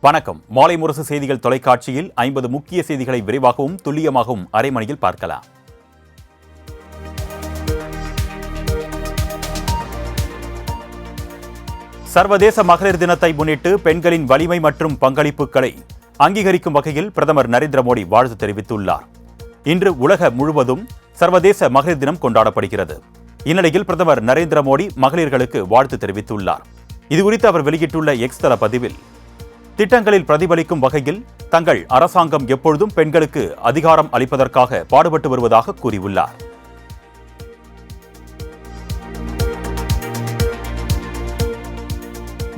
வணக்கம். மாலை முரசு செய்திகள் தொலைக்காட்சியில் 50 முக்கிய செய்திகளை விரைவாகவும் துல்லியமாகவும் அரை மணியில் பார்க்கலாம். சர்வதேச மகளிர் தினத்தை முன்னிட்டு பெண்களின் வலிமை மற்றும் பங்களிப்புகளை அங்கீகரிக்கும் வகையில் பிரதமர் நரேந்திர மோடி வாழ்த்து தெரிவித்துள்ளார். இன்று உலக முழுவதும் சர்வதேச மகளிர் தினம் கொண்டாடப்படுகிறது. இந்நிலையில் பிரதமர் நரேந்திர மோடி மகளிர்களுக்கு வாழ்த்து தெரிவித்துள்ளார். இதுகுறித்து அவர் வெளியிட்டுள்ள எக்ஸ் தள பதிவில், திட்டங்களில் பிரதிபலிக்கும் வகையில் தங்கள் அரசாங்கம் எப்பொழுதும் பெண்களுக்கு அதிகாரம் அளிப்பதற்காக பாடுபட்டு வருவதாக கூறியுள்ளார்.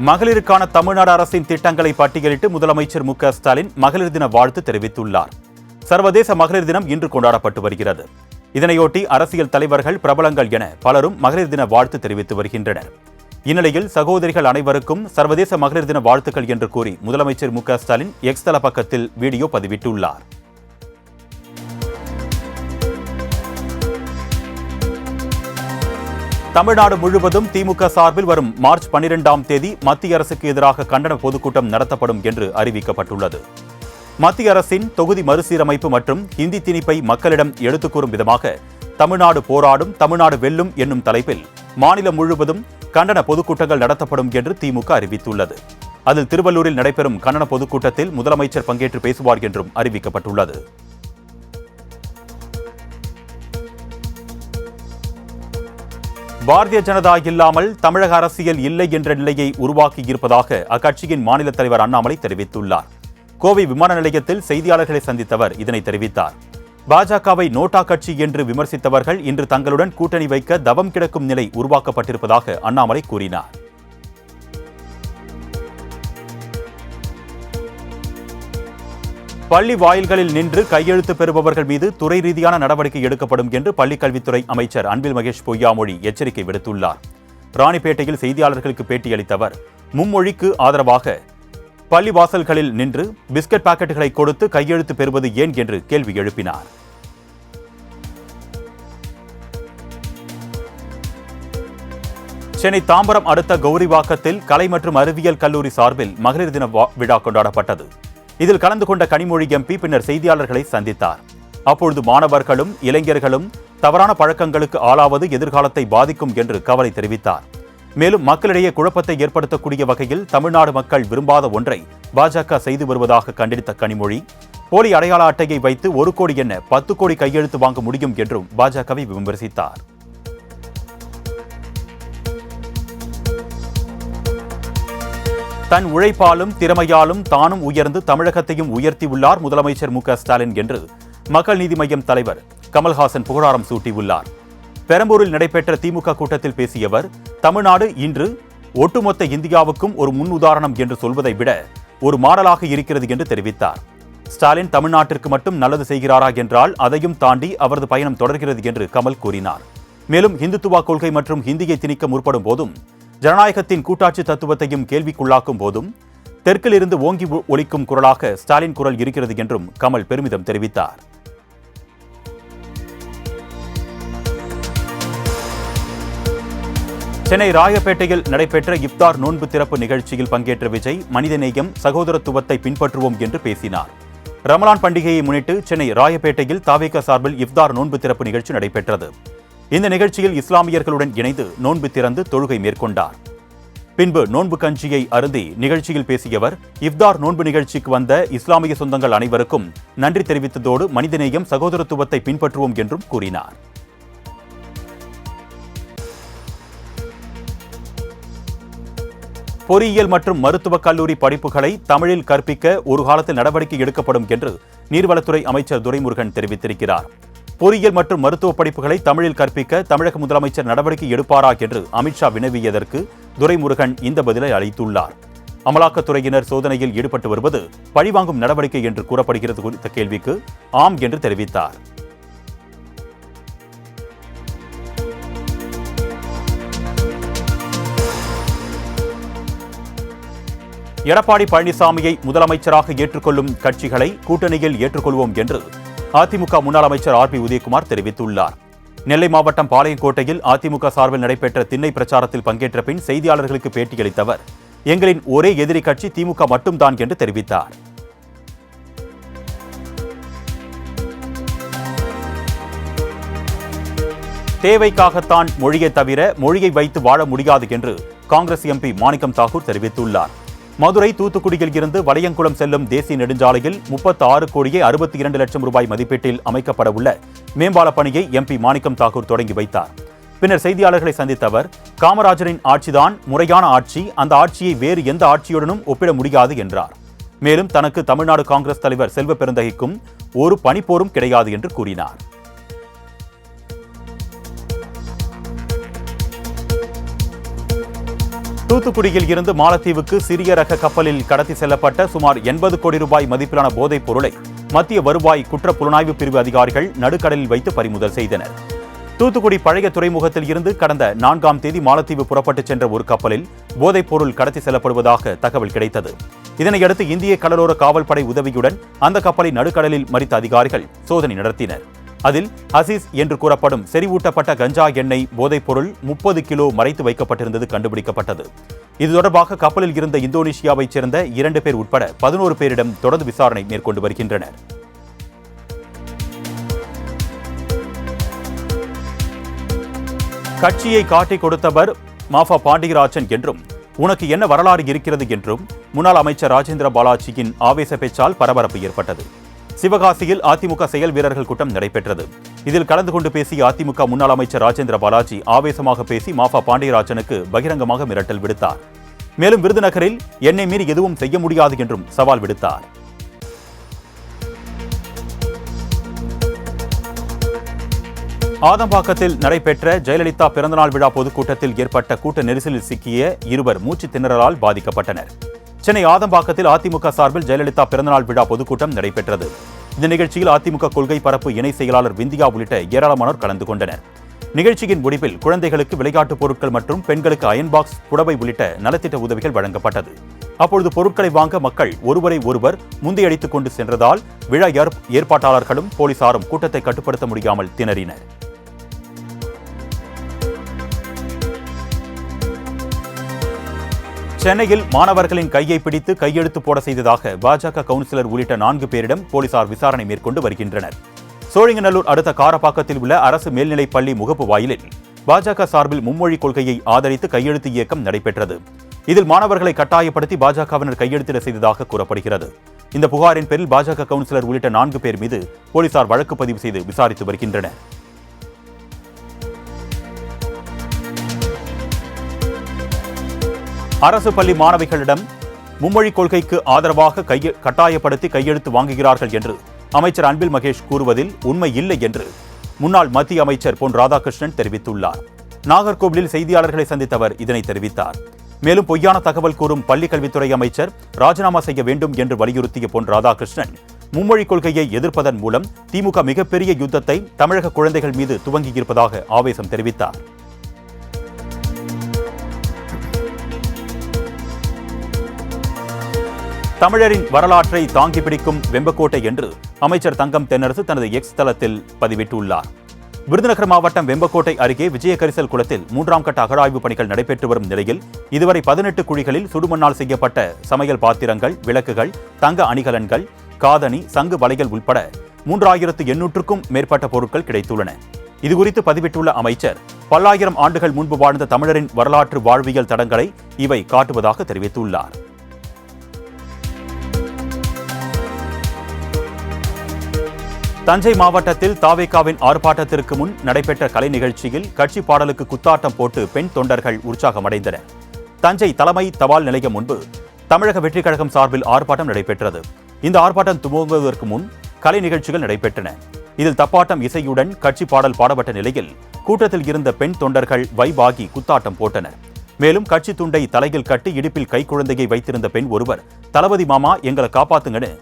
மகளிருக்கான தமிழ்நாடு அரசின் திட்டங்களை பட்டியலிட்டு முதலமைச்சர் மு.க.ஸ்டாலின் மகளிர் தின வாழ்த்து தெரிவித்துள்ளார். சர்வதேச மகளிர் தினம் இன்று கொண்டாடப்பட்டு வருகிறது. இதனையொட்டி அரசியல் தலைவர்கள், பிரபலங்கள் என பலரும் மகளிர் தின வாழ்த்து தெரிவித்து வருகின்றனர். இந்நிலையில் சகோதரிகள் அனைவருக்கும் சர்வதேச மகளிர் தின வாழ்த்துக்கள் என்று கூறி முதலமைச்சர் மு.க.ஸ்டாலின் எக்ஸ் தள பக்கத்தில் வீடியோ பதிவிட்டுள்ளார். தமிழ்நாடு முழுவதும் திமுக சார்பில் வரும் மார்ச் 12ஆம் தேதி மத்திய அரசுக்கு எதிராக கண்டன பொதுக்கூட்டம் நடத்தப்படும் என்று அறிவிக்கப்பட்டுள்ளது. மத்திய அரசின் தொகுதி மறுசீரமைப்பு மற்றும் ஹிந்தி திணிப்பை மக்களிடம் எடுத்துக் கூறும் விதமாக தமிழ்நாடு போராடும், தமிழ்நாடு வெல்லும் என்னும் தலைப்பில் மாநிலம் முழுவதும் கண்டன பொதுக்கூட்டங்கள் நடத்தப்படும் என்று திமுக அறிவித்துள்ளது. அதில் திருவள்ளூரில் நடைபெறும் கண்டன பொதுக்கூட்டத்தில் முதலமைச்சர் பங்கேற்று பேசுவார் என்றும் அறிவிக்கப்பட்டுள்ளது. பாரதிய ஜனதா இல்லாமல் தமிழக அரசியல் இல்லை என்ற நிலையை உருவாக்கியிருப்பதாக அக்கட்சியின் மாநில தலைவர் அண்ணாமலை தெரிவித்துள்ளார். கோவை விமான நிலையத்தில் செய்தியாளர்களை சந்தித்தவர் இதனை தெரிவித்தார். பாஜகவை நோட்டா கட்சி என்று விமர்சித்தவர்கள் இன்று தங்களுடன் கூட்டணி வைக்க தவம் கிடக்கும் நிலை உருவாக்கப்பட்டிருப்பதாக அண்ணாமலை கூறினார். பள்ளி வாயில்களில் நின்று கையெழுத்து பெறுபவர்கள் மீது துறை ரீதியான நடவடிக்கை எடுக்கப்படும் என்று பள்ளிக்கல்வித்துறை அமைச்சர் அன்பில் மகேஷ் பொய்யாமொழி எச்சரிக்கை விடுத்துள்ளார். ராணிப்பேட்டையில் செய்தியாளர்களுக்கு பேட்டியளித்தவர், மும்மொழிக்கு ஆதரவாக பள்ளி வாசல்களில் நின்று பிஸ்கட் பாக்கெட்டுகளை கொடுத்து கையெழுத்து பெறுவது ஏன் என்று கேள்வி எழுப்பினார். சென்னை தாம்பரம் அடுத்த கௌரிவாக்கத்தில் கலை மற்றும் அறிவியல் கல்லூரி சார்பில் மகளிர் தின விழா கொண்டாடப்பட்டது. இதில் கலந்து கொண்ட கனிமொழி எம்பி பின்னர் செய்தியாளர்களை சந்தித்தார். அப்பொழுது மாணவர்களும் இளைஞர்களும் தவறான பழக்கங்களுக்கு ஆளாவது எதிர்காலத்தை பாதிக்கும் என்று கவலை தெரிவித்தார். மேலும் மக்களிடையே குழப்பத்தை ஏற்படுத்தக்கூடிய வகையில் தமிழ்நாடு மக்கள் விரும்பாத ஒன்றை பாஜக செய்து வருவதாக கண்டித்த கனிமொழி, போலி அடையாள அட்டையை வைத்து 1 கோடி என்ன 10 கோடி கையெழுத்து வாங்க முடியும் என்றும் பாஜகவை விமர்சித்தார். தன் உழைப்பாலும் திறமையாலும் தானும் உயர்ந்து தமிழகத்தையும் உயர்த்தியுள்ளார் முதலமைச்சர் மு.க.ஸ்டாலின் என்று மக்கள் நீதி மய்யம் தலைவர் கமல்ஹாசன் புகழாரம் சூட்டியுள்ளார். பெரம்பூரில் நடைபெற்ற திமுக கூட்டத்தில் பேசிய அவர், தமிழ்நாடு இன்று ஒட்டுமொத்த இந்தியாவுக்கும் ஒரு முன் உதாரணம் என்று சொல்வதை விட ஒரு மாடலாக இருக்கிறது என்று தெரிவித்தார். ஸ்டாலின் தமிழ்நாட்டிற்கு மட்டும் நல்லது செய்கிறாரா என்றால் அதையும் தாண்டி அவரது பயணம் தொடர்கிறது என்று கமல் கூறினார். மேலும் இந்துத்துவா கொள்கை மற்றும் ஹிந்தியை திணிக்க முற்படும் போதும், ஜனநாயகத்தின் கூட்டாட்சி தத்துவத்தையும் கேள்விக்குள்ளாக்கும் போதும் தெற்கில் இருந்து ஓங்கி ஒலிக்கும் குரலாக ஸ்டாலின் குரல் இருக்கிறது என்றும் கமல் பெருமிதம் தெரிவித்தார். சென்னை ராயப்பேட்டையில் நடைபெற்ற இப்தார் நோன்பு திறப்பு நிகழ்ச்சியில் பங்கேற்ற விஜய், மனிதநேயம், சகோதரத்துவத்தை பின்பற்றுவோம் என்று பேசினார். ரமலான் பண்டிகையை முன்னிட்டு சென்னை ராயப்பேட்டையில் தாவேகா சார்பில் இப்தார் நோன்பு திறப்பு நிகழ்ச்சி நடைபெற்றது. இந்த நிகழ்ச்சியில் இஸ்லாமியர்களுடன் இணைந்து நோன்பு திறந்து தொழுகை மேற்கொண்டார். பின்பு நோன்பு கஞ்சியை அருந்தி நிகழ்ச்சியில் பேசியவர், இப்தார் நோன்பு நிகழ்ச்சிக்கு வந்த இஸ்லாமிய சொந்தங்கள் அனைவருக்கும் நன்றி தெரிவித்ததோடு மனிதநேயம், சகோதரத்துவத்தை பின்பற்றுவோம் என்றும் கூறினார். பொறியியல் மற்றும் மருத்துவக் கல்லூரி படிப்புகளை தமிழில் கற்பிக்க ஒரு காலத்தில் நடவடிக்கை எடுக்கப்படும் என்று நீர்வளத்துறை அமைச்சர் துரைமுருகன் தெரிவித்திருக்கிறார். பொறியியல் மற்றும் மருத்துவ படிப்புகளை தமிழில் கற்பிக்க தமிழக முதலமைச்சர் நடவடிக்கை எடுப்பாரா என்று அமித்ஷா வினவியதற்கு துரைமுருகன் இந்த பதிலை அளித்துள்ளார். அமலாக்கத்துறையினர் சோதனையில் ஈடுபட்டு வருவது பழிவாங்கும் நடவடிக்கை என்று கூறப்படுகிறது குறித்த கேள்விக்கு ஆம் என்று தெரிவித்தார். எடப்பாடி பழனிசாமியை முதலமைச்சராக ஏற்றுக்கொள்ளும் கட்சிகளை கூட்டணியில் ஏற்றுக்கொள்வோம் என்று அதிமுக முன்னாள் அமைச்சர் ஆர்.பி. உதயகுமார் தெரிவித்துள்ளார். நெல்லை மாவட்டம் பாளையங்கோட்டையில் அதிமுக சார்பில் நடைபெற்ற திண்ணை பிரச்சாரத்தில் பங்கேற்ற பின் செய்தியாளர்களுக்கு பேட்டியளித்த அவர், எங்களின் ஒரே எதிரி கட்சி திமுக மட்டும்தான் என்று தெரிவித்தார். தேவைக்காகத்தான் மொழியை தவிர மொழியை வைத்து வாழ முடியாது என்று காங்கிரஸ் எம்பி மாணிக்கம் தாக்கூர் தெரிவித்துள்ளார். மதுரை தூத்துக்குடியில் இருந்து வளையங்குளம் செல்லும் தேசிய நெடுஞ்சாலையில் 36 கோடியே 62 லட்சம் ரூபாய் மதிப்பீட்டில் அமைக்கப்பட உள்ள மேம்பால பணியை எம்பி மாணிக்கம் தாக்கூர் தொடங்கி வைத்தார். பின்னர் செய்தியாளர்களை சந்தித்த அவர், காமராஜரின் ஆட்சிதான் முறையான ஆட்சி, அந்த ஆட்சியை வேறு எந்த ஆட்சியுடனும் ஒப்பிட முடியாது என்றார். மேலும் தனக்கு தமிழ்நாடு காங்கிரஸ் தலைவர் செல்வ பெருந்தகைக்கும் ஒரு பணிப்போரும் கிடையாது என்று கூறினார். தூத்துக்குடியில் இருந்து மாலத்தீவுக்கு சிறிய ரக கப்பலில் கடத்தி செல்லப்பட்ட சுமார் 80 கோடி ரூபாய் மதிப்பிலான போதைப் பொருளை மத்திய வருவாய் குற்ற புலனாய்வு பிரிவு அதிகாரிகள் நடுக்கடலில் வைத்து பறிமுதல் செய்தனர். தூத்துக்குடி பழைய துறைமுகத்தில் இருந்து கடந்த 4ஆம் தேதி மாலத்தீவு புறப்பட்டுச் சென்ற ஒரு கப்பலில் போதைப் பொருள் கடத்தி செல்லப்படுவதாக தகவல் கிடைத்தது. இதனையடுத்து இந்திய கடலோர காவல்படை உதவியுடன் அந்த கப்பலை நடுக்கடலில் மறித்த அதிகாரிகள் சோதனை நடத்தினர். அதில் ஹசீஸ் என்று கூறப்படும் செறிவூட்டப்பட்ட கஞ்சா எண்ணெய் போதைப் பொருள் 30 கிலோ மறைத்து வைக்கப்பட்டிருந்தது கண்டுபிடிக்கப்பட்டது. இது தொடர்பாக கப்பலில் இருந்த இந்தோனேஷியாவைச் சேர்ந்த 2 பேர் உட்பட 11 பேரிடம் தொடர்ந்து விசாரணை மேற்கொண்டு வருகின்றனர். கட்சியை காட்டிக் கொடுத்தவர் மாஃபா பாண்டியராஜன் என்றும், உனக்கு என்ன வரலாறு இருக்கிறது என்றும் முன்னாள் அமைச்சர் ராஜேந்திர பாலாஜியின் ஆவேச பேச்சால் பரபரப்பு ஏற்பட்டது. சிவகாசியில் அதிமுக செயல் வீரர்கள் கூட்டம் நடைபெற்றது. இதில் கலந்து கொண்டு பேசிய அதிமுக முன்னாள் அமைச்சர் ராஜேந்திர பாலாஜி ஆவேசமாக பேசி மாஃபா பாண்டியராஜனுக்கு பகிரங்கமாக மிரட்டல் விடுத்தார். மேலும் விருதுநகரில் என்னை மீறி எதுவும் செய்ய முடியாது என்றும் சவால் விடுத்தார். ஆதம்பாக்கத்தில் நடைபெற்ற ஜெயலலிதா பிறந்தநாள் விழா பொதுக்கூட்டத்தில் ஏற்பட்ட கூட்ட நெரிசலில் சிக்கிய 2 மூச்சு திணறலால் பாதிக்கப்பட்டனர். சென்னை ஆதம்பாக்கத்தில் அதிமுக சார்பில் ஜெயலலிதா பிறந்தநாள் விழா பொதுக்கூட்டம் நடைபெற்றது. இந்த நிகழ்ச்சியில் அதிமுக கொள்கை பரப்பு இணை செயலாளர் விந்தியா உள்ளிட்ட ஏராளமானோர் கலந்து கொண்டனர். நிகழ்ச்சியின் முடிவில் குழந்தைகளுக்கு விளையாட்டுப் பொருட்கள் மற்றும் பெண்களுக்கு அயன் பாக்ஸ், புடவை உள்ளிட்ட நலத்திட்ட உதவிகள் வழங்கப்பட்டது. அப்பொழுது பொருட்களை வாங்க மக்கள் ஒருவரை ஒருவர் முந்தியடித்துக் கொண்டு சென்றதால் விழா ஏற்பாட்டாளர்களும் போலீசாரும் கூட்டத்தை கட்டுப்படுத்த முடியாமல் திணறினர். சென்னையில் மாணவர்களின் கையை பிடித்து கையெழுத்து போட செய்ததாக பாஜக கவுன்சிலர் உள்ளிட்ட 4 பேரிடம் போலீசார் விசாரணை மேற்கொண்டு வருகின்றனர். சோழிங்கநல்லூர் அடுத்த காரப்பாக்கத்தில் உள்ள அரசு மேல்நிலைப் பள்ளி முகப்பு வாயிலில் பாஜக சார்பில் மும்மொழி கொள்கையை ஆதரித்து கையெழுத்து இயக்கம் நடைபெற்றது. இதில் மாணவர்களை கட்டாயப்படுத்தி பாஜகவினர் கையெழுத்திட செய்ததாக கூறப்படுகிறது. இந்த புகாரின் பேரில் பாஜக கவுன்சிலர் உள்ளிட்ட 4 பேர் மீது போலீசார் வழக்கு பதிவு செய்து விசாரித்து வருகின்றனர். அரசு பள்ளி மாணவிகளிடம் மும்மொழி கொள்கைக்கு ஆதரவாக கட்டாயப்படுத்தி கையெழுத்து வாங்குகிறார்கள் என்று அமைச்சர் அன்பில் மகேஷ் கூறுவதில் உண்மை இல்லை என்று முன்னாள் மத்திய அமைச்சர் பொன் ராதாகிருஷ்ணன் தெரிவித்துள்ளார். நாகர்கோவிலில் செய்தியாளர்களை சந்தித்த அவர் இதனை தெரிவித்தார். மேலும் பொய்யான தகவல் கூறும் பள்ளிக்கல்வித்துறை அமைச்சர் ராஜினாமா செய்ய வேண்டும் என்று வலியுறுத்திய பொன் ராதாகிருஷ்ணன், மும்மொழி கொள்கையை எதிர்ப்பதன் மூலம் திமுக மிகப்பெரிய யுத்தத்தை தமிழக குழந்தைகள் மீது துவங்கியிருப்பதாக ஆவேசம் தெரிவித்தார். தமிழரின் வரலாற்றை தாங்கி பிடிக்கும் வெம்பக்கோட்டை என்று அமைச்சர் தங்கம் தென்னரசு தனது எக்ஸ் தளத்தில் பதிவிட்டுள்ளார். விருதுநகர் மாவட்டம் வெம்பக்கோட்டை அருகே விஜயகரிசல் குளத்தில் 3ஆம் கட்ட அகழாய்வு பணிகள் நடைபெற்று வரும் நிலையில் இதுவரை 18 குழிகளில் சுடுமண்ணால் செய்யப்பட்ட சமையல் பாத்திரங்கள், விளக்குகள், தங்க அணிகலன்கள், காதணி, சங்கு வளையல் உட்பட 3800க்கும் மேற்பட்ட பொருட்கள் கிடைத்துள்ளன. இதுகுறித்து பதிவிட்டுள்ள அமைச்சர், பல்லாயிரம் ஆண்டுகள் முன்பு வாழ்ந்த தமிழரின் வரலாற்று வாழ்வியல் தடங்களை இவை காட்டுவதாக தெரிவித்துள்ளார். தஞ்சை மாவட்டத்தில் தாவேகாவின் ஆர்ப்பாட்டத்திற்கு முன் நடைபெற்ற கலை நிகழ்ச்சியில் கட்சி பாடலுக்கு குத்தாட்டம் போட்டு பெண் தொண்டர்கள் உற்சாகமடைந்தனர். தஞ்சை தலைமை தபால் நிலையம் முன்பு தமிழக வெற்றிக் கழகம் சார்பில் ஆர்ப்பாட்டம் நடைபெற்றது. இந்த ஆர்ப்பாட்டம் துவங்குவதற்கு முன் கலை நிகழ்ச்சிகள் நடைபெற்றன. இதில் தப்பாட்டம் இசையுடன் கட்சி பாடல் பாடப்பட்ட நிலையில் கூட்டத்தில் இருந்த பெண் தொண்டர்கள் வைபாகி குத்தாட்டம் போட்டனர். மேலும் கட்சி துண்டை தலையில் கட்டி இடுப்பில் கைக்குழந்தையை வைத்திருந்த பெண் ஒருவர், தளபதி மாமா எங்களை காப்பாத்துங்கன்னு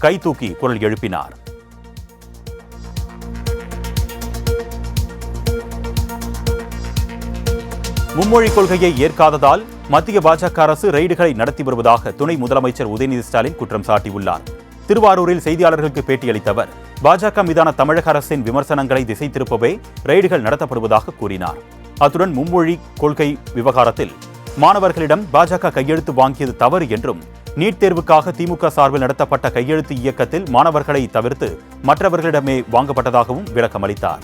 கை தூக்கி குரல் எழுப்பினார். மும்மொழி கொள்கையை ஏற்காததால் மத்திய பாஜக அரசு ரெய்டுகளை நடத்தி வருவதாக துணை முதலமைச்சர் உதயநிதி ஸ்டாலின் குற்றம் சாட்டியுள்ளார். திருவாரூரில் செய்தியாளர்களுக்கு பேட்டியளித்த அவர், பாஜக மீதான தமிழக அரசின் விமர்சனங்களை திசை திருப்பவே ரெய்டுகள் நடத்தப்படுவதாக கூறினார். அத்துடன் மும்மொழி கொள்கை விவகாரத்தில் மாணவர்களிடம் பாஜக கையெழுத்து வாங்கியது தவறு என்றும், நீட் தேர்வுக்காக திமுக சார்பில் நடத்தப்பட்ட கையெழுத்து இயக்கத்தில் மாணவர்களை தவிர்த்து மற்றவர்களிடமே வாங்கப்பட்டதாகவும் விளக்கமளித்தார்.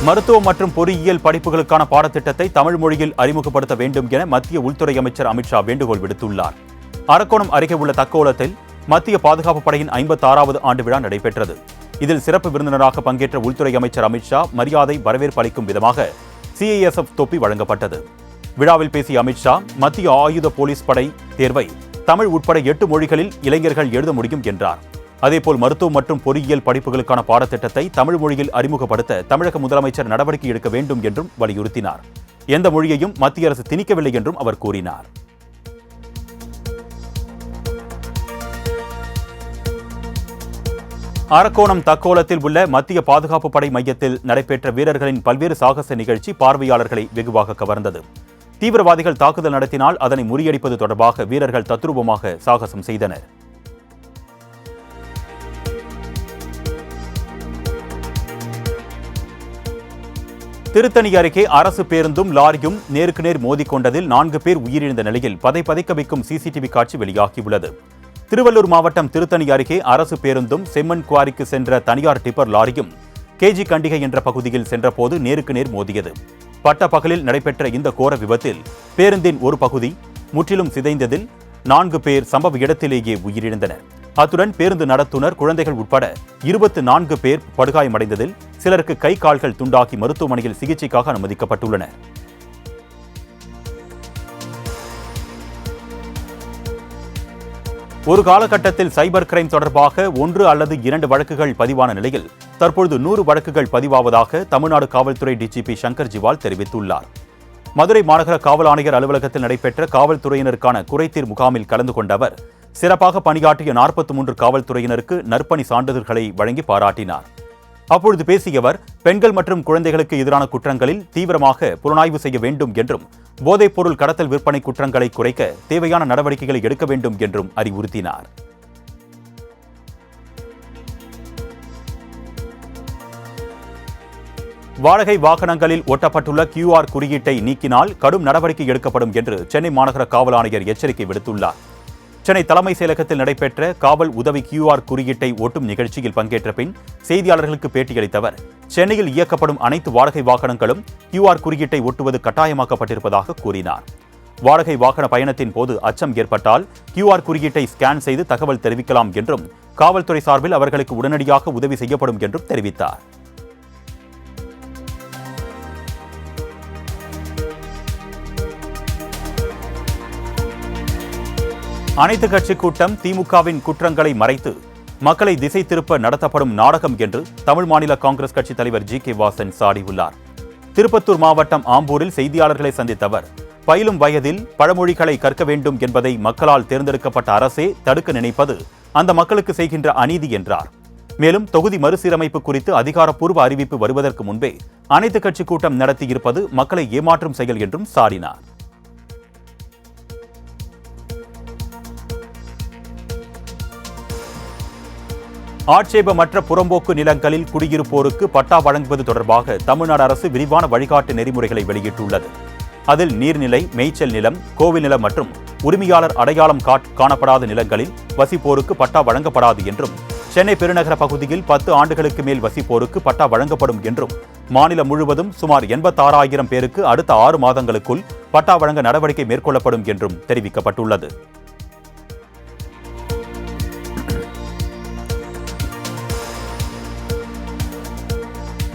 மருத்துவம் மற்றும் பொறியியல் படிப்புகளுக்கான பாடத்திட்டத்தை தமிழ் மொழியில் அறிமுகப்படுத்த வேண்டும் என மத்திய உள்துறை அமைச்சர் அமித்ஷா வேண்டுகோள் விடுத்துள்ளார். அரக்கோணம் அருகே உள்ள தக்கோலத்தில் மத்திய பாதுகாப்பு படையின் 56வது ஆண்டு விழா நடைபெற்றது. இதில் சிறப்பு விருந்தினராக பங்கேற்ற உள்துறை அமைச்சர் அமித்ஷா மரியாதை வரவேற்பு அளிக்கும் விதமாக CISF தொப்பி வழங்கப்பட்டது. விழாவில் பேசிய அமித்ஷா, மத்திய ஆயுத போலீஸ் படை தேர்வை தமிழ் உட்பட 8 மொழிகளில் இளைஞர்கள் எழுத முடியும் என்றார். அதேபோல் மருத்துவம் மற்றும் பொறியியல் படிப்புகளுக்கான பாடத்திட்டத்தை தமிழ் மொழியில் அறிமுகப்படுத்த தமிழக முதலமைச்சர் நடவடிக்கை எடுக்க வேண்டும் என்றும் வலியுறுத்தினார். எந்த மொழியையும் மத்திய அரசு திணிக்கவில்லை என்றும் அவர் கூறினார். அரக்கோணம் தக்கோலத்தில் உள்ள மத்திய பாதுகாப்பு படை மையத்தில் நடைபெற்ற வீரர்களின் பல்வேறு சாகச நிகழ்ச்சி பார்வையாளர்களை வெகுவாக கவர்ந்தது. தீவிரவாதிகள் தாக்குதல் நடத்தினால் அதனை முறியடிப்பது தொடர்பாக வீரர்கள் தத்ரூபமாக சாகசம் செய்தனர். திருத்தணி அருகே அரசு பேருந்தும் லாரியும் நேருக்கு நேர் மோதிக்கொண்டதில் 4 பேர் உயிரிழந்த நிலையில் பதைக்க வைக்கும் CCTV காட்சி வெளியாகியுள்ளது. திருவள்ளூர் மாவட்டம் திருத்தணி அருகே அரசு பேருந்தும் செம்மண் குவாரிக்கு சென்ற தனியார் டிப்பர் லாரியும் KG கண்டிகை என்ற பகுதியில் சென்றபோது நேருக்கு நேர் மோதியது. பட்ட பகலில் நடைபெற்ற இந்த கோர விபத்தில் பேருந்தின் ஒரு பகுதி முற்றிலும் சிதைந்ததில் 4 பேர் சம்பவ இடத்திலேயே உயிரிழந்தனர். அத்துடன் பேருந்து நடத்துனர், குழந்தைகள் உட்பட 24 பேர் படுகாயமடைந்ததில் சிலருக்கு கை கால்கள் துண்டாகி மருத்துவமனையில் சிகிச்சைக்காக அனுமதிக்கப்பட்டுள்ளனர். ஒரு காலகட்டத்தில் சைபர் கிரைம் தொடர்பாக 1 அல்லது 2 வழக்குகள் பதிவான நிலையில் தற்பொழுது 100 வழக்குகள் பதிவாவதாக தமிழ்நாடு காவல்துறை DGP சங்கர் ஜிவால் தெரிவித்துள்ளார். மதுரை மாநகர காவல் ஆணையர் அலுவலகத்தில் நடைபெற்ற காவல்துறையினருக்கான குறைதீர் முகாமில் கலந்து கொண்ட அவர் சிறப்பாக பணியாற்றிய 43 காவல்துறையினருக்கு நற்பணி சான்றிதழ்களை வழங்கி பாராட்டினார். அப்பொழுது பேசிய அவர், பெண்கள் மற்றும் குழந்தைகளுக்கு எதிரான குற்றங்களில் தீவிரமாக புலனாய்வு செய்ய வேண்டும் என்றும், போதைப் பொருள் கடத்தல் விற்பனை குற்றங்களை குறைக்க தேவையான நடவடிக்கைகளை எடுக்க வேண்டும் என்றும் அறிவுறுத்தினார். வாடகை வாகனங்களில் ஒட்டப்பட்டுள்ள QR குறியீட்டை நீக்கினால் கடும் நடவடிக்கை எடுக்கப்படும் என்று சென்னை மாநகர காவல் ஆணையர் எச்சரிக்கை விடுத்துள்ளார். சென்னை தலைமை செயலகத்தில் நடைபெற்ற காவல் உதவி QR குறியீட்டை ஒட்டும் நிகழ்ச்சியில் பங்கேற்ற பின் செய்தியாளர்களுக்கு பேட்டியளித்த அவர், சென்னையில் இயக்கப்படும் அனைத்து வாடகை வாகனங்களும் QR குறியீட்டை ஒட்டுவது கட்டாயமாக்கப்பட்டிருப்பதாக கூறினார். வாடகை வாகன பயணத்தின் போது அச்சம் ஏற்பட்டால் QR குறியீட்டை ஸ்கேன் செய்து தகவல் தெரிவிக்கலாம் என்றும், காவல்துறை சார்பில் அவர்களுக்கு உடனடியாக உதவி செய்யப்படும் என்றும் தெரிவித்தார். அனைத்து கட்சி கூட்டம் திமுகவின் குற்றங்களை மறைத்து மக்களை திசை திருப்ப நடத்தப்படும் நாடகம் என்று தமிழ் மாநில காங்கிரஸ் கட்சி தலைவர் GK வாசன் சாடியுள்ளார். திருப்பத்தூர் மாவட்டம் ஆம்பூரில் செய்தியாளர்களை சந்தித்த அவர், பயிலும் வயதில் பழமொழிகளை கற்க வேண்டும் என்பதை மக்களால் தேர்ந்தெடுக்கப்பட்ட அரசே தடுக்க நினைப்பது அந்த மக்களுக்கு செய்கின்ற அநீதி என்றார். மேலும் தொகுதி மறுசீரமைப்பு குறித்து அதிகாரப்பூர்வ அறிவிப்பு வருவதற்கு முன்பே அனைத்து கட்சி கூட்டம் நடத்தியிருப்பது மக்களை ஏமாற்றும் செயல் என்றும் சாடினார். ஆட்சேபமற்ற புறம்போக்கு நிலங்களில் குடியிருப்போருக்கு பட்டா வழங்குவது தொடர்பாக தமிழ்நாடு அரசு விரிவான வழிகாட்டு நெறிமுறைகளை வெளியிட்டுள்ளது. அதில் நீர்நிலை, மேய்ச்சல் நிலம், கோவில் நிலம் மற்றும் உரிமையாளர் அடையாளம் காணப்படாத நிலங்களில் வசிப்போருக்கு பட்டா வழங்கப்படாது என்றும், சென்னை பெருநகர பகுதியில் 10 ஆண்டுகளுக்கு மேல் வசிப்போருக்கு பட்டா வழங்கப்படும் என்றும், மாநிலம் முழுவதும் சுமார் 86,000 பேருக்கு அடுத்த 6 மாதங்களுக்குள் பட்டா வழங்க நடவடிக்கை மேற்கொள்ளப்படும் என்றும் தெரிவிக்கப்பட்டுள்ளது.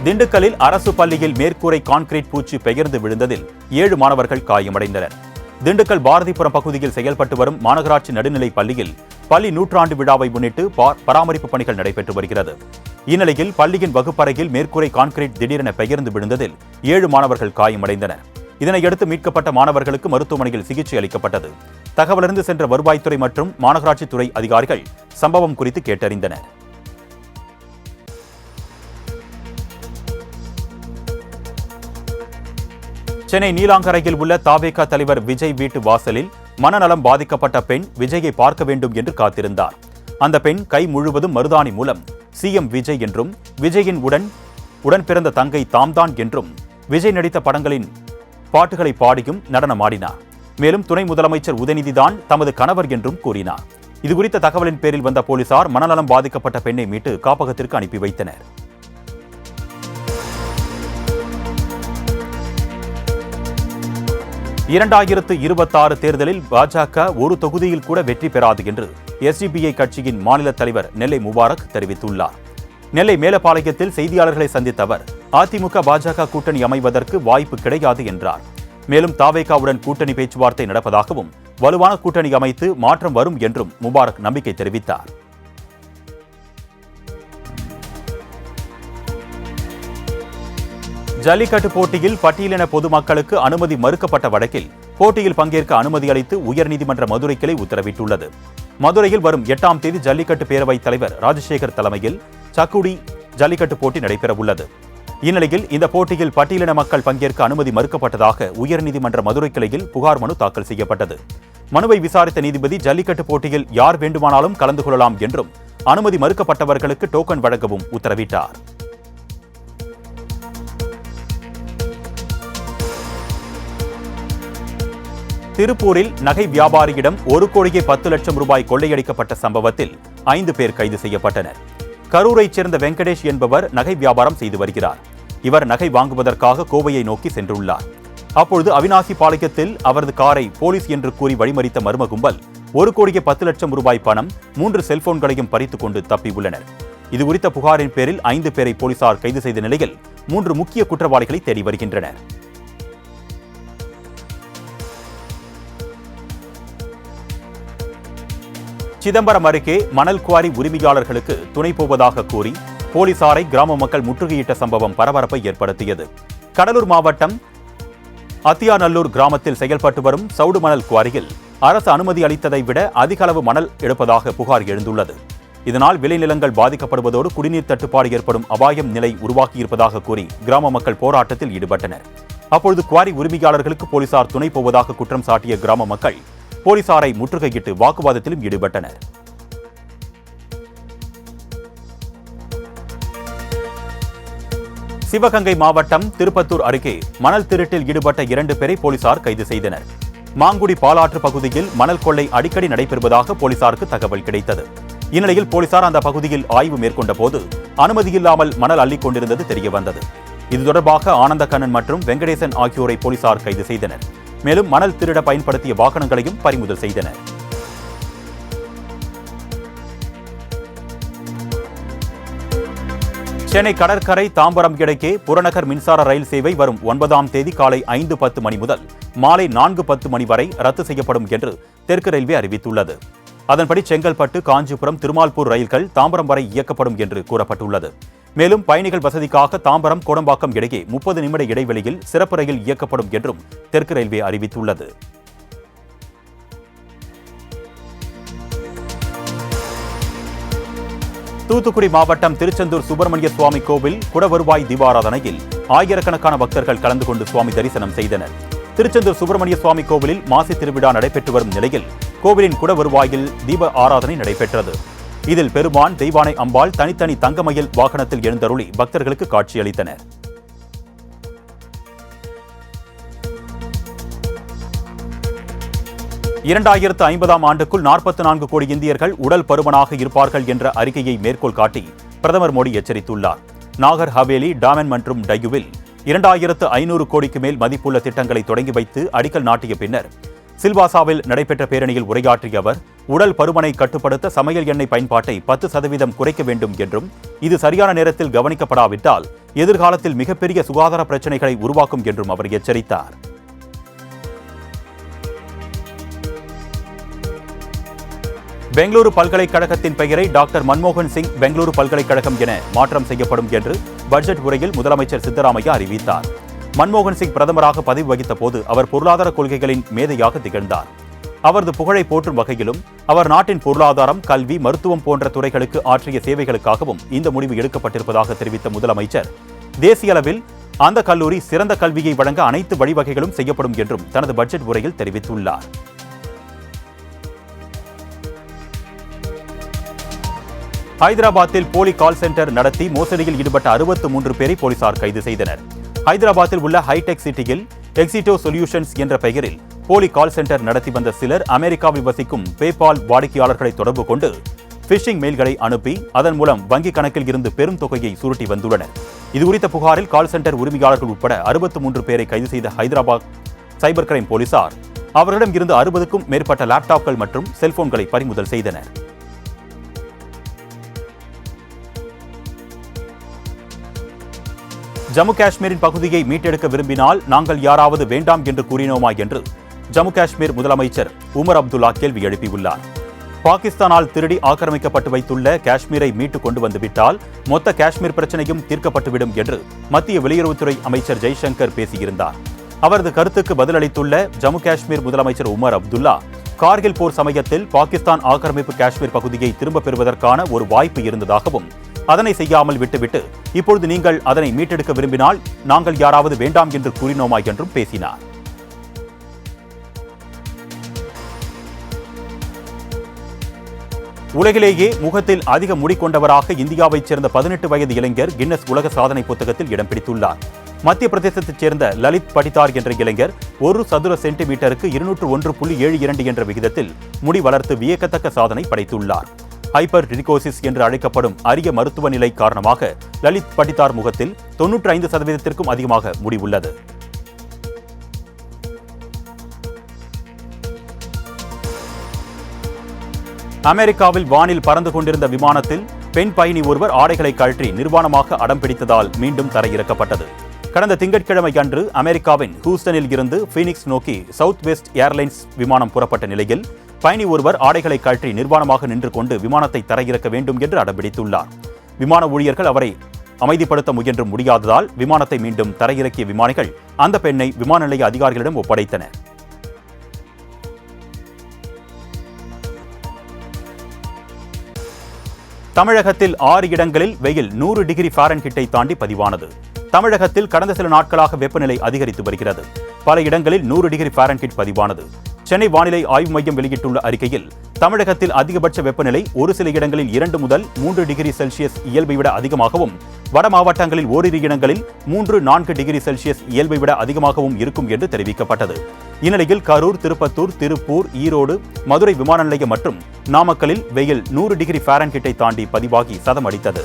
திண்டுக்கல்லில் அரசு பள்ளியில் மேற்கூரை கான்கிரீட் பூச்சி பெயர்ந்து விழுந்ததில் 7 மாணவர்கள் காயமடைந்தனர். திண்டுக்கல் பாரதிபுரம் பகுதியில் செயல்பட்டு வரும் மாநகராட்சி நடுநிலைப் பள்ளியில் பள்ளி 100ஆண்டு விழாவை முன்னிட்டு பராமரிப்பு பணிகள் நடைபெற்று வருகிறது. இந்நிலையில் பள்ளியின் வகுப்பறையில் மேற்கூரை கான்கிரீட் திடீரென பெயர்ந்து விழுந்ததில் 7 மாணவர்கள் காயமடைந்தனர். இதனையடுத்து மீட்கப்பட்ட மாணவர்களுக்கு மருத்துவமனையில் சிகிச்சை அளிக்கப்பட்டது. தகவலறிந்து சென்ற வருவாய்த்துறை மற்றும் மாநகராட்சித்துறை அதிகாரிகள் சம்பவம் குறித்து கேட்டறிந்தனர். சென்னை நீலாங்கரையில் உள்ள தாவேகா தலைவர் விஜய் வீட்டு வாசலில் மனநலம் பாதிக்கப்பட்ட பெண் விஜயை பார்க்க வேண்டும் என்று காத்திருந்தார். அந்த பெண் கை முழுவதும் மருதாணி மூலம் CM விஜய் என்றும், விஜயின் உடன் உடன் பிறந்த தங்கை தாம்தான் என்றும் விஜய் நடித்த படங்களின் பாட்டுகளை பாடியும் நடனமாடினார். மேலும் துணை முதலமைச்சர் உதயநிதிதான் தமது கணவர் என்றும் கூறினார். இதுகுறித்த தகவலின் பேரில் வந்த போலீசார் மனநலம் பாதிக்கப்பட்ட பெண்ணை மீட்டு காப்பகத்திற்கு அனுப்பி வைத்தனர். இரண்டாயிரத்து 26 தேர்தலில் பாஜக ஒரு தொகுதியில் கூட வெற்றி பெறாது என்று எஸ்டிபிஐ கட்சியின் மாநில தலைவர் நெல்லை முபாரக் தெரிவித்துள்ளார். நெல்லை மேலப்பாளையத்தில் செய்தியாளர்களை சந்தித்த அவர் அதிமுக பாஜக கூட்டணி அமைவதற்கு வாய்ப்பு கிடையாது என்றார். மேலும் தாவேகாவுடன் கூட்டணி பேச்சுவார்த்தை நடப்பதாகவும் வலுவான கூட்டணி அமைத்து மாற்றம் வரும் என்றும் முபாரக் நம்பிக்கை தெரிவித்தார். ஜல்லிக்கட்டு போட்டியில் பட்டியலின பொதுமக்களுக்கு அனுமதி மறுக்கப்பட்ட வழக்கில் போட்டியில் பங்கேற்க அனுமதி அளித்து உயர்நீதிமன்ற மதுரை கிளை உத்தரவிட்டுள்ளது. மதுரையில் வரும் 8ஆம் தேதி ஜல்லிக்கட்டு பேரவைத் தலைவர் ராஜசேகர் தலைமையில் சக்குடி ஜல்லிக்கட்டு போட்டி நடைபெறவுள்ளது. இந்நிலையில் இந்த போட்டியில் பட்டியலின மக்கள் பங்கேற்க அனுமதி மறுக்கப்பட்டதாக உயர்நீதிமன்ற மதுரை கிளையில் புகார் மனு தாக்கல் செய்யப்பட்டது. மனுவை விசாரித்த நீதிபதி ஜல்லிக்கட்டு போட்டியில் யார் வேண்டுமானாலும் கலந்து கொள்ளலாம் என்றும் அனுமதி மறுக்கப்பட்டவர்களுக்கு டோக்கன் வழங்கவும் உத்தரவிட்டார். திருப்பூரில் நகை வியாபாரியிடம் 1 கோடியே 10 லட்சம் ரூபாய் கொள்ளையடிக்கப்பட்ட சம்பவத்தில் 5 பேர் கைது செய்யப்பட்டனர். கரூரைச் சேர்ந்த வெங்கடேஷ் என்பவர் நகை வியாபாரம் செய்து வருகிறார். இவர் நகை வாங்குவதற்காக கோவையை நோக்கி சென்றுள்ளார். அப்பொழுது அவினாசி பாளையத்தில் அவரது காரை போலீஸ் என்று கூறி வழிமறித்த மர்ம கும்பல் 1 கோடியே 10 லட்சம் ரூபாய் பணம் 3 செல்போன்களையும் பறித்துக் கொண்டு தப்பியுள்ளனர். இதுகுறித்த புகாரின் பேரில் 5 பேரை போலீசார் கைது செய்த நிலையில் 3 முக்கிய குற்றவாளிகளை தேடி வருகின்றனர். சிதம்பரம் அருகே மணல் குவாரி உரிமையாளர்களுக்கு துணை போவதாக கூறி போலீசாரை கிராம மக்கள் முற்றுகையிட்ட சம்பவம் பரபரப்பை ஏற்படுத்தியது. கடலூர் மாவட்டம் அத்தியாநல்லூர் கிராமத்தில் செயல்பட்டு வரும் சவுடு மணல் குவாரியில் அரசு அனுமதி அளித்ததை விட அதிக அளவு மணல் எடுப்பதாக புகார் எழுந்துள்ளது. இதனால் விளைநிலங்கள் பாதிக்கப்படுவதோடு குடிநீர் தட்டுப்பாடு ஏற்படும் அபாயம் நிலை உருவாகியிருப்பதாக கூறி கிராம மக்கள் போராட்டத்தில் ஈடுபட்டனர். அப்பொழுது குவாரி உரிமையாளர்களுக்கு போலீசார் துணை போவதாக குற்றம் சாட்டிய கிராம மக்கள் போலீசாரை முற்றுகையிட்டு வாக்குவாதத்திலும் ஈடுபட்டனர். சிவகங்கை மாவட்டம் திருப்பத்தூர் அருகே மணல் திருட்டில் ஈடுபட்ட 2 பேரை போலீசார் கைது செய்தனர். மாங்குடி பாலாற்று பகுதியில் மணல் கொள்ளை அடிக்கடி நடைபெறுவதாக போலீசாருக்கு தகவல் கிடைத்தது. இந்நிலையில் போலீசார் அந்த பகுதியில் ஆய்வு மேற்கொண்ட போது அனுமதியில்லாமல் மணல் அள்ளிக் கொண்டிருந்தது தெரியவந்தது. இது தொடர்பாக ஆனந்தகண்ணன் மற்றும் வெங்கடேசன் ஆகியோரை போலீசார் கைது செய்தனர். மேலும் மணல் திருட பயன்படுத்திய வாகனங்களையும் பறிமுதல் செய்தனர். சென்னை கடற்கரை தாம்பரம் இடையே புறநகர் மின்சார ரயில் சேவை வரும் 9ஆம் தேதி காலை 5:10 மணி முதல் மாலை 4:10 மணி வரை ரத்து செய்யப்படும் என்று தெற்கு ரயில்வே அறிவித்துள்ளது. அதன்படி செங்கல்பட்டு, காஞ்சிபுரம், திருமால்பூர் ரயில்கள் தாம்பரம் வரை இயக்கப்படும் என்று கூறப்பட்டுள்ளது. மேலும் பயணிகள் வசதிக்காக தாம்பரம், கோடம்பாக்கம் இடையே 30 நிமிட இடைவெளியில் சிறப்பு ரயில் இயக்கப்படும் என்றும் தெற்கு ரயில்வே அறிவித்துள்ளது. தூத்துக்குடி மாவட்டம் திருச்செந்தூர் சுப்பிரமணிய சுவாமி கோவில் குடவருவாய் தீபாராதனையில் ஆயிரக்கணக்கான பக்தர்கள் கலந்து கொண்டு சுவாமி தரிசனம் செய்தனர். திருச்செந்தூர் சுப்பிரமணிய சுவாமி கோவிலில் மாசி திருவிழா நடைபெற்று வரும் நிலையில் கோவிலின் குடவருவாயில் தீப ஆராதனை நடைபெற்றது. இதில் பெருமான், தெய்வானை அம்பாள் தனித்தனி தங்கமயில் வாகனத்தில் எழுந்தருளி பக்தர்களுக்கு காட்சியளித்தனர். இரண்டாயிரத்து 50ஆம் ஆண்டுக்குள் 44 கோடி இந்தியர்கள் உடல் பருமனாக இருப்பார்கள் என்ற அறிக்கையை மேற்கோள் காட்டி பிரதமர் மோடி எச்சரித்துள்ளார். நாகர் ஹவேலி, டாமன் மற்றும் டையூவில் 2500 கோடிக்கு மேல் மதிப்புள்ள திட்டங்களை தொடங்கி வைத்து அடிக்கல் நாட்டிய பின்னர் சில்வாசாவில் நடைபெற்ற பேரணியில் உரையாற்றிய அவர், உடல் பருமனை கட்டுப்படுத்த சமையல் எண்ணெய் பயன்பாட்டை 10% குறைக்க வேண்டும் என்றும், இது சரியான நேரத்தில் கவனிக்கப்படாவிட்டால் எதிர்காலத்தில் மிகப்பெரிய சுகாதார பிரச்சினைகளை உருவாக்கும் என்றும் அவர் எச்சரித்தார். பெங்களூரு பல்கலைக்கழகத்தின் பெயரை டாக்டர் மன்மோகன் சிங் பெங்களூரு பல்கலைக்கழகம் என மாற்றம் செய்யப்படும் என்று பட்ஜெட் உரையில் முதலமைச்சர் சித்தராமையா அறிவித்தார். மன்மோகன் சிங் பிரதமராக பதவி வகித்த போது அவர் பொருளாதார கொள்கைகளின் மேதையாக திகழ்ந்தார். அவரது புகழை போற்றும் வகையிலும் அவர் நாட்டின் பொருளாதாரம், கல்வி, மருத்துவம் போன்ற துறைகளுக்கு ஆற்றிய சேவைகளுக்காகவும் இந்த முடிவு எடுக்கப்பட்டிருப்பதாக தெரிவித்த முதலமைச்சர், தேசிய அளவில் அந்த கல்லூரி சிறந்த கல்வியை வழங்க அனைத்து வழிவகைகளும் செய்யப்படும் என்றும் தனது பட்ஜெட் உரையில் தெரிவித்துள்ளார். ஹைதராபாத்தில் போலி கால் சென்டர் நடத்தி மோசடியில் ஈடுபட்ட 63 பேரை போலீசார் கைது செய்தனர். ஹைதராபாத்தில் உள்ள ஹைடெக் சிட்டியில் எக்ஸிட்டோ சொல்யூஷன்ஸ் என்ற பெயரில் போலி கால் சென்டர் நடத்தி வந்த சிலர் அமெரிக்காவில் வசிக்கும் பேபால் வாடிக்கையாளர்களை தொடர்பு கொண்டு பிஷிங் மெயில்களை அனுப்பி அதன் மூலம் வங்கிக் கணக்கில் இருந்து பெரும் தொகையை சுருட்டி வந்துள்ளனர். இதுகுறித்த புகாரில் கால் சென்டர் உரிமையாளர்கள் உட்பட 63 பேரை கைது செய்த ஹைதராபாத் சைபர் கிரைம் போலீசார் அவர்களிடம் இருந்து 60க்கும் மேற்பட்ட லேப்டாப்கள் மற்றும் செல்போன்களை பறிமுதல் செய்தனர். ஜம்மு காஷ்மீரின் பகுதியை மீட்டெடுக்க விரும்பினால் நாங்கள் யாராவது வேண்டாம் என்று கூறினோமா என்று ஜம்மு காஷ்மீர் முதலமைச்சர் உமர் அப்துல்லா கேள்வி எழுப்பியுள்ளார். பாகிஸ்தானால் திருடி ஆக்கிரமிக்கப்பட்டு வைத்துள்ள காஷ்மீரை மீட்டுக் கொண்டு வந்துவிட்டால் மொத்த காஷ்மீர் பிரச்சனையும் தீர்க்கப்பட்டுவிடும் என்று மத்திய வெளியுறவுத்துறை அமைச்சர் ஜெய்சங்கர் பேசியிருந்தார். அவரது கருத்துக்கு பதிலளித்துள்ள ஜம்மு காஷ்மீர் முதலமைச்சர் உமர் அப்துல்லா, கார்கில் போர் சமயத்தில் பாகிஸ்தான் ஆக்கிரமிப்பு காஷ்மீர் பகுதியை திரும்பப் பெறுவதற்கான ஒரு வாய்ப்பு இருந்ததாகவும் அதனை செய்யாமல் விட்டுவிட்டு இப்பொழுது நீங்கள் அதனை மீட்டெடுக்க விரும்பினால் நாங்கள் யாராவது வேண்டாம் என்று கூறினோமா என்றும் பேசினார். உலகிலேயே முகத்தில் அதிக முடி கொண்டவராக இந்தியாவைச் சேர்ந்த 18 வயது இளைஞர் கின்னஸ் உலக சாதனை புத்தகத்தில் இடம் பிடித்துள்ளார். மத்திய பிரதேசத்தைச் சேர்ந்த லலித் படிதார் என்ற இளைஞர் 1 சதுர சென்டிமீட்டருக்கு 201.72 என்ற விகிதத்தில் முடி வளர்த்து வியக்கத்தக்க சாதனை படைத்துள்ளார். ஹைப்பர் டிரிகோசிஸ் என்று அழைக்கப்படும் அரிய மருத்துவ நிலை காரணமாக லலித் படிதார் முகத்தில் 95% அதிகமாக முடி உள்ளது. அமெரிக்காவில் வானில் பறந்து கொண்டிருந்த விமானத்தில் பெண் பயணி ஒருவர் ஆடைகளை கழற்றி நிர்வாணமாக அடம் பிடித்ததால் மீண்டும் தரையிறக்கப்பட்டது. கடந்த திங்கட்கிழமை அன்று அமெரிக்காவின் ஹூஸ்டனில் இருந்து பீனிக்ஸ் நோக்கி சவுத் வெஸ்ட் ஏர்லைன்ஸ் விமானம் புறப்பட்ட நிலையில் பயணி ஒருவர் ஆடைகளை கழற்றி நிர்வாணமாக நின்று கொண்டு விமானத்தை தரையிறக்க வேண்டும் என்று அடம்பிடித்துள்ளார். விமான ஊழியர்கள் அவரை அமைதிப்படுத்த முயன்று முடியாததால் விமானத்தை மீண்டும் தரையிறக்கிய விமானிகள் அந்த பெண்ணை விமான நிலைய அதிகாரிகளிடம் ஒப்படைத்தனர். தமிழகத்தில் 6 இடங்களில் வெயில் 100 டிகிரி ஃபாரன்ஹீட்டை தாண்டி பதிவானது. தமிழகத்தில் கடந்த சில நாட்களாக வெப்பநிலை அதிகரித்து வருகிறது. பல இடங்களில் 100 டிகிரி ஃபாரன்ஹீட் பதிவானது. சென்னை வானிலை ஆய்வு மையம் வெளியிட்டுள்ள அறிக்கையில் தமிழகத்தில் அதிகபட்ச வெப்பநிலை ஒரு சில இடங்களில் 2 முதல் 3 டிகிரி செல்சியஸ் இயல்பை விட அதிகமாகவும், வட மாவட்டங்களில் ஓரிரு இடங்களில் 3-4 டிகிரி செல்சியஸ் இயல்பை விட அதிகமாகவும் இருக்கும் என்று தெரிவிக்கப்பட்டது. இந்நிலையில் கரூர், திருப்பத்தூர், திருப்பூர், ஈரோடு, மதுரை விமான நிலையம் மற்றும் நாமக்கலில் வெயில் 100 டிகிரி ஃபாரன்ஹீட்டை தாண்டி பதிவாகி சதமடித்தது.